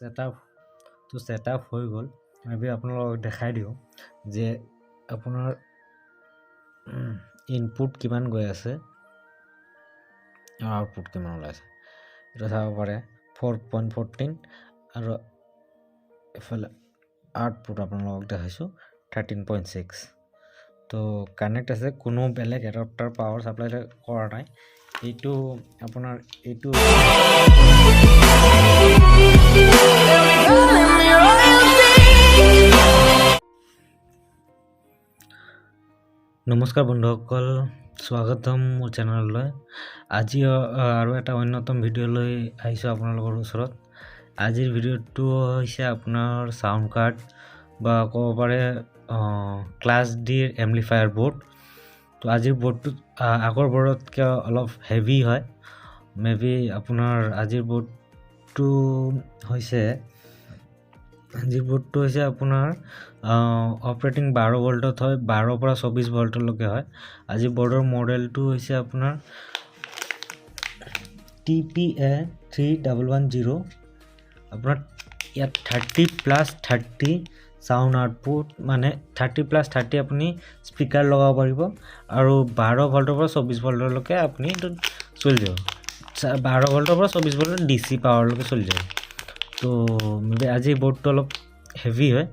setup হৈ গ'ল আমি আপোনালোকক দেখাই দিওঁ যে আপোনাৰ ইনপুট কিমান গৈ আছে আউটপুট কিমান ওলাইছে এটা চাব পাৰে 4.14 আৰু এফালে আউটপুট আপোনালোকক দেখাইছো 13.6 তো কানেক্ট আছে কোনো বেলেগ এডাপ্টাৰ পাৱাৰ সাপ্লাই কৰা নাই এইটো আপোনাৰ এইটো নমস্কাৰ বন্ধুসকল স্বাগতম মোৰ চেনেললৈ আজি আৰু এটা অন্যতম ভিডিঅ' লৈ আহিছো আপোনালোকৰ ওচৰত আজিৰ ভিডিঅ'টো হৈছে আপোনাৰ সাউন্ড কাৰ্ড বা ক'ব পাৰে ক্লাছ ডিৰ এম্পলিফায়াৰ বোৰ্ড তো আজিৰ বোৰ্ডটো আগৰ বোৰ্ডতকৈ অলপ হেভি হয় মেবি আপোনাৰ আজিৰ বোৰ্ডটো হৈছে আপোনাৰ অপাৰেটিং 12 ভোল্টত হয় 12 পৰা 24 ভোল্টলৈকে হয় আজি বোৰ্ডৰ মডেলটো হৈছে আপোনাৰ TPA3110 আপোনাৰ ইয়াত 30+30 সাউন্ড আউটপুট মানে 30+30 আপুনি স্পিকাৰ লগাব পাৰিব আৰু 12 ভোল্টৰ পৰা 24 ভোল্টলৈকে আপুনি চলি যাব 12 ভোল্টৰ পৰা 24 ভোল্ট DC পাৱাৰলৈকে চলি যাব তো আজি বোৰ্ডটো অলপ হেভি হয়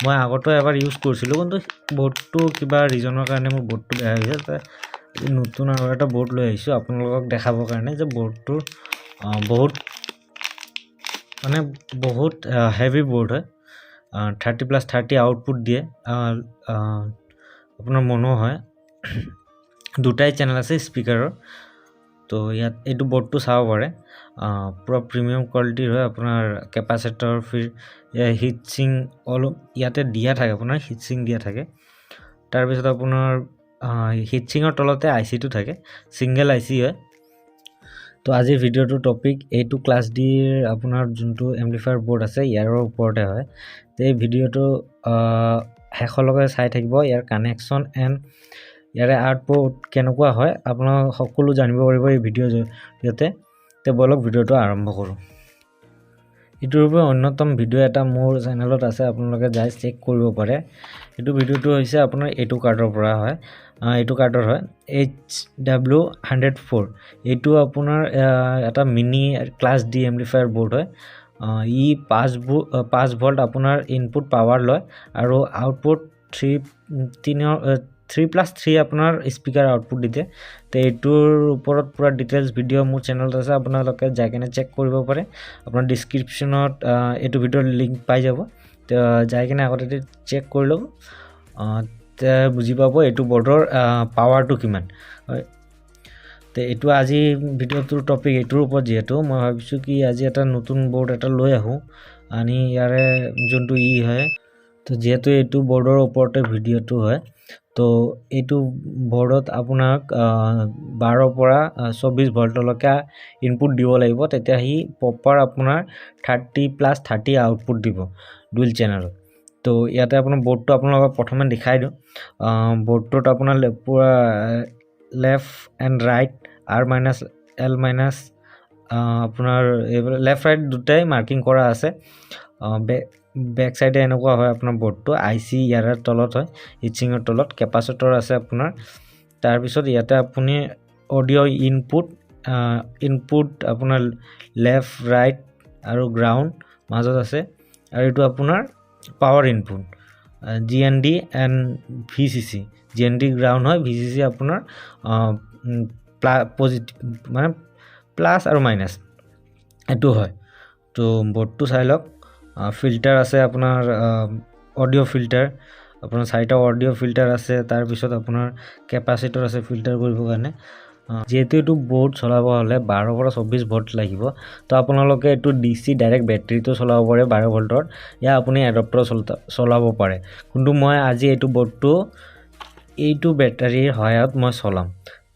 মই আগতে এবাৰ ইউজ কৰিছিলোঁ কিন্তু বোৰ্ডটো কিবা ৰিজনৰ কাৰণে মোৰ বোৰ্ডটো বেয়া হৈছে নতুন আৰু এটা বোৰ্ড লৈ আহিছোঁ আপোনালোকক দেখাবৰ কাৰণে যে বোৰ্ডটো বহুত হেভি বোৰ্ড হয় 30+30 আউটপুট দিয়ে আপোনাৰ মনো হয় দুটাই চেনেল আছে স্পিকাৰৰ তো ইয়াত এইটো বোৰ্ডটো চাব পাৰে পুৰা প্ৰিমিয়াম কোৱালিটিৰ হয় আপোনাৰ কেপাচিটৰ ফিৰ হিট সিং অল ইয়াতে দিয়া থাকে আপোনাৰ হিট সিং দিয়া থাকে তাৰ পিছত আপোনাৰ হিট সিঙৰ তলতে আইচিটো থাকে সিঙ্গেল আইচি হয় তো আজিৰ ভিডিঅ'টো টপিক এইটো ক্লাছ ডিৰ আপোনাৰ যোনটো এম্পলিফায়াৰ বোৰ্ড আছে ইয়াৰ ওপৰতে হয় তো এই ভিডিঅ'টো শেষলৈকে চাই থাকিব ইয়াৰ কানেকশ্যন এণ্ড ইয়াৰে আউটপুট কেনেকুৱা হয় আপোনালোক সকলো জানিব পাৰিব এই ভিডিঅ'ৰ জৰিয়তে তে বলক ভিডিঅ'টো আৰম্ভ কৰোঁ এইটোৰ ওপৰত অন্যতম ভিডিঅ' এটা মোৰ চেনেলত আছে আপোনালোকে যাই চেক কৰিব পাৰে এইটো ভিডিঅ'টো হৈছে আপোনাৰ এইটো কাৰ্ডৰ পৰা হয় এইটো কাৰ্ডৰ হয় HW104 এইটো আপোনাৰ এটা মিনি ক্লাছ ডি এম্পলিফায়াৰ বোৰ্ড হয় ই 5 ভোল্ট আপোনাৰ ইনপুট পাৱাৰ লয় আৰু আউটপুট 3+3 আপোনাৰ স্পিকাৰ আউটপুট দিয়ে তো এইটোৰ ওপৰত পুৰা ডিটেইলছ ভিডিঅ' মোৰ চেনেলত আছে আপোনালোকে যাই কেনে চেক কৰিব পাৰে আপোনাৰ ডেছক্ৰিপশ্যনত এইটো ভিডিঅ'ৰ লিংক পাই যাব তো যাই কেনে আগতে চেক কৰি ল'ব তে বুজি পাব এইটো বোৰ্ডৰ পাৱাৰটো কিমান হয় তো এইটো আজি ভিডিঅ'টোৰ টপিক এইটোৰ ওপৰত যিহেতু মই ভাবিছোঁ কি আজি এটা নতুন বোৰ্ড এটা লৈ আহোঁ আনি ইয়াৰে যোনটো হয় তো যিহেতু এইটো বোৰ্ডৰ ওপৰতে ভিডিঅ'টো হয় তো এইটো বোৰ্ডত আপোনাক 12 পৰা 24 ভোল্টলৈকে ইনপুট দিব লাগিব তেতিয়া হি প্ৰপাৰ আপোনাৰ 30+30 আউটপুট দিব ডুৱেল চেনেলত তো ইয়াতে আপোনাৰ বোৰ্ডটো আপোনালোকক প্ৰথমে দেখাই দিওঁ বোৰ্ডটোত আপোনাৰ পুৰা left and right R- L- আপোনাৰ এইবোৰ লেফট ৰাইট দুটাই মাৰ্কিং কৰা আছে বেক সাইডে এনেকুৱা হয় আপোনাৰ বোৰ্ডটো আইসি ইয়াৰ তলত হয় হিটচিঙৰ তলত কেপাচিটৰ আছে আপোনাৰ তাৰ পিছত ইয়াতে আপুনি অডিও ইনপুট আপোনাৰ লেফট ৰাইট আৰু গ্ৰাউণ্ড মাজত আছে আৰু এইটো আপোনাৰ power input GND and VCC GND ground হয় VCC আপোনাৰ পজিটিভ মানে প্লাস আৰু মাইনাস এটো হয় তো বোৰ্ডটো চাই লওক ফিল্টাৰ আছে আপোনাৰ অডিও ফিল্টাৰ আপোনাৰ চাৰিটা অডিও ফিল্টাৰ আছে তাৰ পিছত আপোনাৰ কেপাচিটৰ আছে ফিল্টাৰ কৰিবৰ কাৰণে যেহেতু এইটো বোৰ্ড চলাব হলে 12 পৰা 24 ভোল্ট লাগিব তো আপোনালোকে এইটো DC ডাইৰেক্ট বেটাৰীটো চলাব পাৰে 12 ভোল্টৰ ইয়া আপুনি এডাপ্টাৰ চলাব পাৰে কিন্তু মই আজি এইটো বোৰ্ডটো এইটো বেটাৰীৰ সহায়ত মই চলাম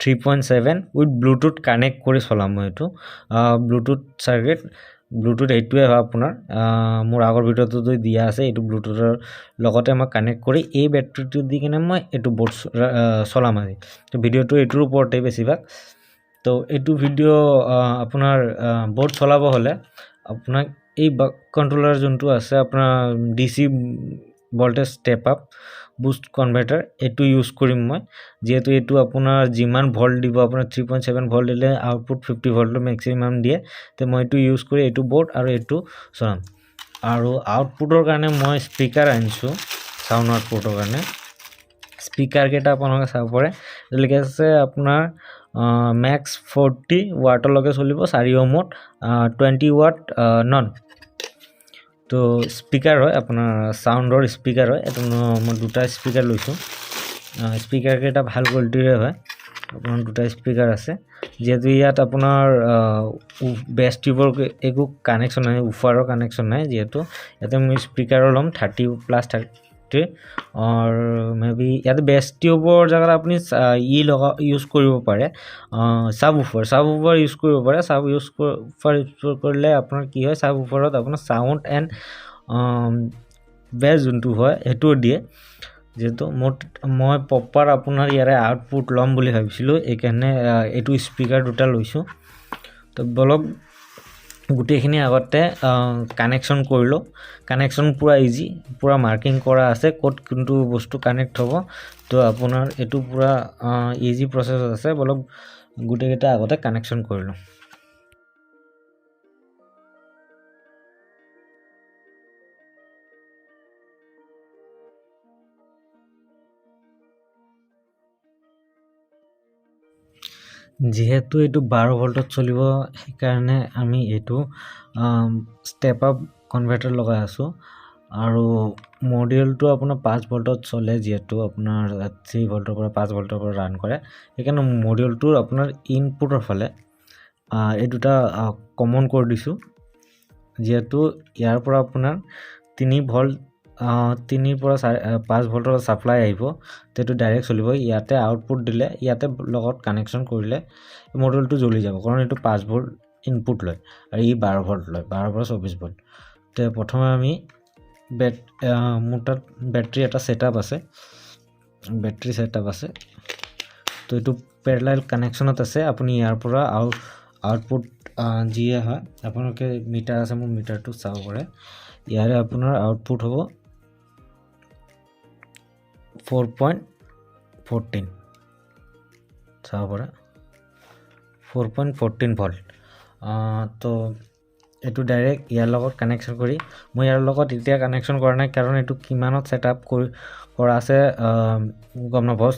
3.7 উইথ ব্লুটুথ কানেক্ট কৰি চলাম মই এইটো ব্লুটুথ সাৰ্কিট ব্লুটুথ এইটোৱে হয় আপোনাৰ মোৰ আগৰ ভিডিঅ'টো দিয়া আছে এইটো ব্লুটুথৰ লগতে মই কানেক্ট কৰি এই বেটাৰীটো দি কিনে মই এইটো বোৰ্ড চলাম আজি তো ভিডিঅ'টো এইটোৰ ওপৰতে বেছিভাগ তো এইটো ভিডিও আপোনাৰ বোৰ্ড চলাব হলে আপোনাক এই কন্ট্ৰোলাৰ যোনটো আছে আপোনাৰ DC voltage step up Boost converter এটো ইউজ কৰিম মই যেহেতু এটো আপোনাৰ যিমান ভোল্ট দিব আপোনাৰ 3.7 ভোল্ট দিলে আউটপুট 50 ভোল্টৰ ম্যাক্সিমাম দিয়ে তে মই এটো ইউজ কৰি এটো বোৰ্ড আৰু এটো চলাম আৰু আউটপুটৰ কাৰণে মই স্পিকাৰ আনিছো সাউন্ড আউটপুটৰ কাৰণে স্পিকাৰ কেটা আপোনালোকে চাব পাৰে লিখা আছে আপোনাৰ ম্যাক্স 40 ওয়াটৰ লগে চলিব 4 ওহমত 20 ওয়াট নন তো স্পিকাৰ হয় আপোনাৰ সাউন্ডৰ স্পিকাৰ হয় এটো মই দুটা স্পিকাৰ লৈছো স্পিকাৰ কেটা ভাল কোৱালিটিৰ হয় আপোনাৰ দুটা স্পিকাৰ আছে যেহেতু ইয়াত আপোনাৰ বেছ টিউবৰ একো কানেকচন নাই উফাৰৰ কানেকচন নাই যেহেতু ইয়াতে মই স্পিকাৰৰ লম 30 প্লাস 30 और मे बी ইয়াতে বেছ টিউবৰ জায়গা আপুনি ই লগা ইউজ কৰিব পাৰে সাবউফাৰ ইউজ কৰিব পাৰে সাবউফাৰ ইউজ কৰিলে আপোনাৰ কি হয় সাবউফাৰত আপোনাৰ সাউন্ড এন্ড বেছ যোনটো হয় হেতু দিয়ে যেহেতু মই প্ৰপাৰ আপোনাৰ ইয়াৰে আউটপুট লম বুলি ভাবিছিলো এইকাৰণে এটো স্পিকাৰ দুটা লৈছো তো বলক গুটেখিনি আগতে কানেকচন কৰিলো কানেকচন পুৰা ইজি পুৰা মাৰ্কিং কৰা আছে কোড কিন্তু বস্তু কানেক্ট হ'ব তো আপোনাৰ এটো পুৰা ইজি প্ৰসেস আছে বলক গুটেকেটা আগতে কানেকচন কৰিলো যেহেতু এটো 12 ভোল্টত চলিব সেইকাৰণে আমি এটো স্টেপ আপ কনভাৰ্টাৰ লগাই আছো আৰু মডিউলটো আপোনাৰ 5 ভোল্টত চলে যেহেতু আপোনাৰ 3 ভোল্টৰ পৰা 5 ভোল্টৰ পৰা ৰান কৰে সেইকাৰণে মডিউলটো আপোনাৰ ইনপুটৰ ফালে এই দুটা কমন কৰি দিছো যেহেতু ইয়াৰ পৰা আপোনাৰ 3 ভোল্ট 3 পৰা 5 ভোল্টৰ সাপ্লাই আহিব তেটো ডাইৰেক্ট চলিব ইয়াতে আউটপুট দিলে ইয়াতে লগত কানেকচন কৰিলে মডিউলটো জ্বলি যাব কাৰণ এটো 5 ভোল্ট ইনপুট লয় আৰু ই 12 ভোল্ট লয় 12 পৰা 24 ভোল্ট তে প্ৰথমে আমি মোটাত ব্যাটাৰি এটা সেটআপ আছে ব্যাটাৰি সেটআপ আছে তো এটো প্যাৰালাল কানেকচনত আছে আপুনি ইয়াৰ পৰা আউটপুট জিয়া হয় আপোনালোকে মিটাৰ আছে মোৰ মিটাৰটো চাব পাৰে ইয়াৰে আপোনাৰ আউটপুট হ'ব 4.14 চাব পাৰে 4.14 ভোল্ট তো এটো ডাইৰেক্ট ইয়াৰ লগত কানেকচন কৰি মই ইয়াৰ লগত এতিয়া কানেকচন কৰা নাই কাৰণ এটো কিমানত সেটআপ কৰা আছে গম নাপাও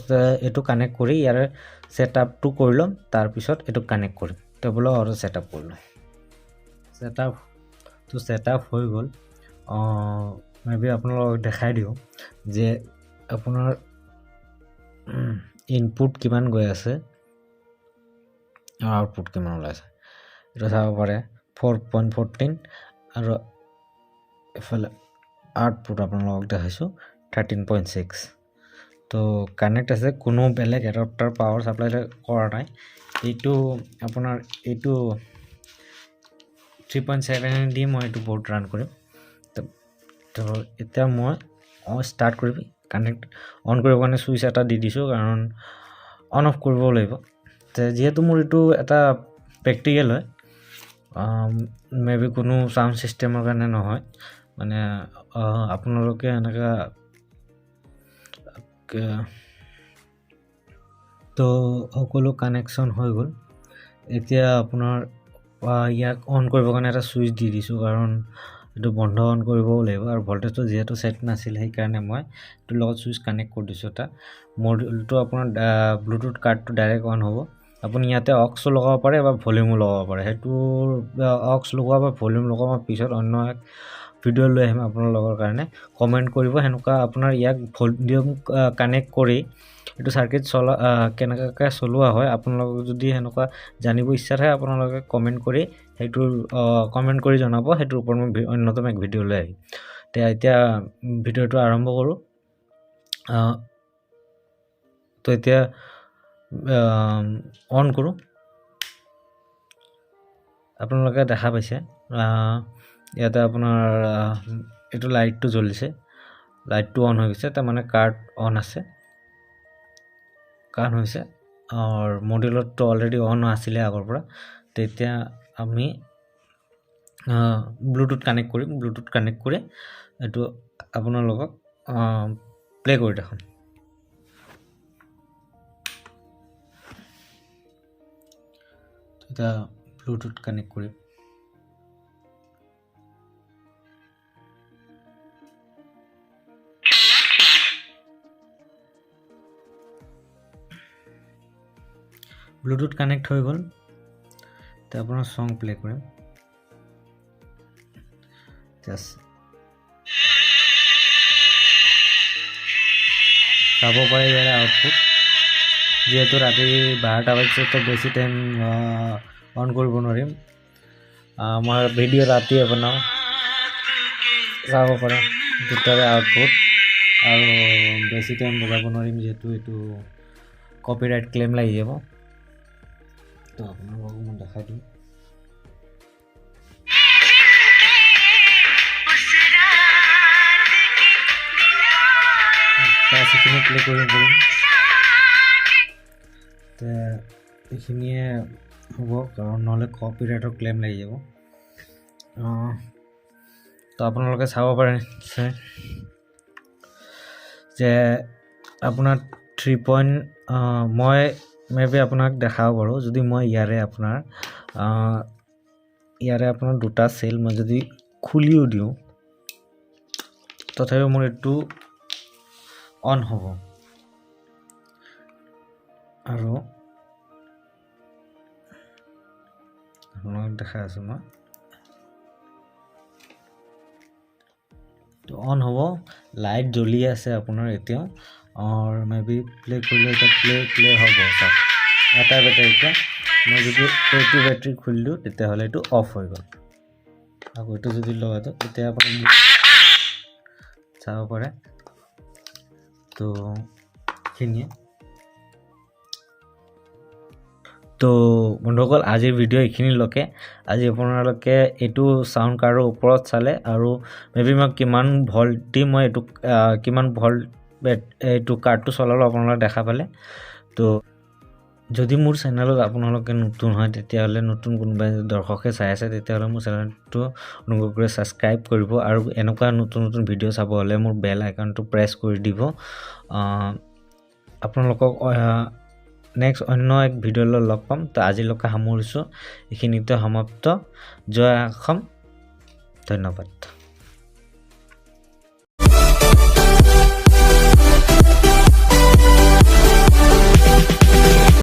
এটো কানেক্ট কৰি ইয়াৰ সেটআপটো কৰি লম তাৰ পিছত এটো কানেক্ট কৰিম টেবল আৰু সেটআপ কৰিলো সেটআপ হৈ গল মেবি আপোনালোকক দেখাই দিও যে আপোনাৰ ইনপুট কিমান গৈ আছে আউটপুট কিমান ওলাইছে এটা চাব পাৰে 4.14 আৰু এফালে আউটপুট আপোনালোকক দেখাইছো 13.6 তো কানেক্ট আছে কোনো বেলেগ এডাপ্টাৰ পাৱাৰ সাপ্লাই কৰা নাই এইটো আপোনাৰ এইটো 3.7 দি মই এইটো বোৰ্ড ৰান কৰিম তো এতিয়া মই স্টাৰ্ট কৰিবি কানেক্ট অন কৰিব কাৰণে সুইচ এটা দি দিছো কাৰণ অন অফ কৰিব লাগিব তে যেহেতু মোৰ এইটো এটা প্ৰেক্টিকেল হয় মেবি কোনো সাউন্ড সিস্টেমৰ কাৰণে নহয় মানে আপোনালোকে এনেকা তো সকলো কানেকচন হৈ গল এতিয়া আপোনাৰ ইয়াক অন কৰিব কাৰণে এটা সুইচ দি দিছো কাৰণ এটো বন্ধ অন কৰিবও লাগিব আৰু ভোল্টেজটো যেহেতু সেট নাছিল সেই কাৰণে মই এটো লগত সুইচ কানেক্ট কৰি দিছো এটা মডিউলটো আপোনাৰ ব্লুটুথ কাৰ্ডটো ডাইৰেক্ট অন হ'ব আপুনি ইয়াতে অক্স লগাব পাৰে বা ভলিউম লগাব পাৰে হেতু অক্স লগোৱা বা ভলিউম লগোৱা পিছত অন্য এক ভিডিও লৈ আহিম আপোনালোকৰ কাৰণে কমেন্ট কৰিব হেনুকা আপোনাৰ ইয়াক ভলিউম কানেক্ট কৰি এটো সাৰ্কিট কেনেকৈ চলোৱা হয় আপোনালোক যদি হেনুকা জানিব ইচ্ছা থাকে আপোনালোকে কমেন্ট কৰি হেতু কমেন্ট কৰি জনাব হেতুৰ ওপৰত মই অন্যতম এক ভিডিও লৈ আহিম তে এতিয়া ভিডিওটো আৰম্ভ কৰো তো এতিয়া অন কৰো আপোনালোকে দেখা পাইছে ইয়াতে আপোনাৰ এটো লাইটটো জ্বলিছে লাইটটো অন হৈ গৈছে তাৰ মানে কাৰ্ড অন আছে কান হৈছে और मॉड्यूलर ऑलरेडी ऑन आছিলে আগৰ পৰা তেতিয়া আমি ব্লুটুথ কানেক্ট কৰিম ব্লুটুথ কানেক্ট কৰি এটো আপোনালোকক প্লে কৰি দেখাম এটা ব্লুটুথ কানেক্ট কৰিম ब्लूटूथ कनेक्ट हो गल तो अपना सॉन्ग प्ले करें जस्ट चाब पारे यार आउटपुट जेहेतु राति 12टा बजे तो बेसी टाइम ऑन करब नरिम मैं भिडिओ राति बनाओ चाब पारे दुटारे आउटपुट और बेसी टाइम बजाब नरिम जेहेतु एटू कॉपीराइट क्लेम लगी जाब तो अपना लोग मैं देखा दूँ प्ले कर हम कारण ना कॉपीराइटर क्लेम लगी जाब तो अपना चाब पारे जे अपना 3 मैं मे बी आपनाक देखाब पारो जदि मैं यारे अपना दुटा सेल मैं जदि खुलिओ दिउ तथापि मोर एटू ऑन हब आरो आपनाक देखा आछो मैं तो ऑन हब लाइट जलि आछे आपनार एतिया और मे बी प्ले करले प्ले हब सब এটা ব্যাটারি मैं जो एटू बैटरी खुल दिओ तेते हले एटू ऑफ हो गल आको एटू जदि लगा दो तेते आपन चाब पारे तो खिनिए तो बंधुসকল আজিৰ ভিডিও এখিনি লকে আজি আপোনালোকে এটু সাউন্ড কাৰৰ ওপৰত চালে আৰু মেবি মই কিমান ভল্ট দি মই এটু কিমান ভল্ট এটু কাৰটো চলালো আপোনালোকে দেখা পালে তো যদি মোৰ চেনেলত আপোনালোকে নতুন হয় তেতিয়া হলে নতুন কোনবা দৰ্শকে চাই আছে তেতিয়া হলে মোৰ চেনেলটো অনুগ্ৰহ কৰি সাবস্ক্ৰাইব কৰিব আৰু এনেকুৱা নতুন নতুন ভিডিও চাব হলে মোৰ বেল আইকনটো প্ৰেছ কৰি দিব আপোনালোকক নেক্সট অন্য এক ভিডিও লগ পাম তো আজিলৈকে সামৰিছো এখিনিতে সমাপ্ত জয় আই আখম ধন্যবাদ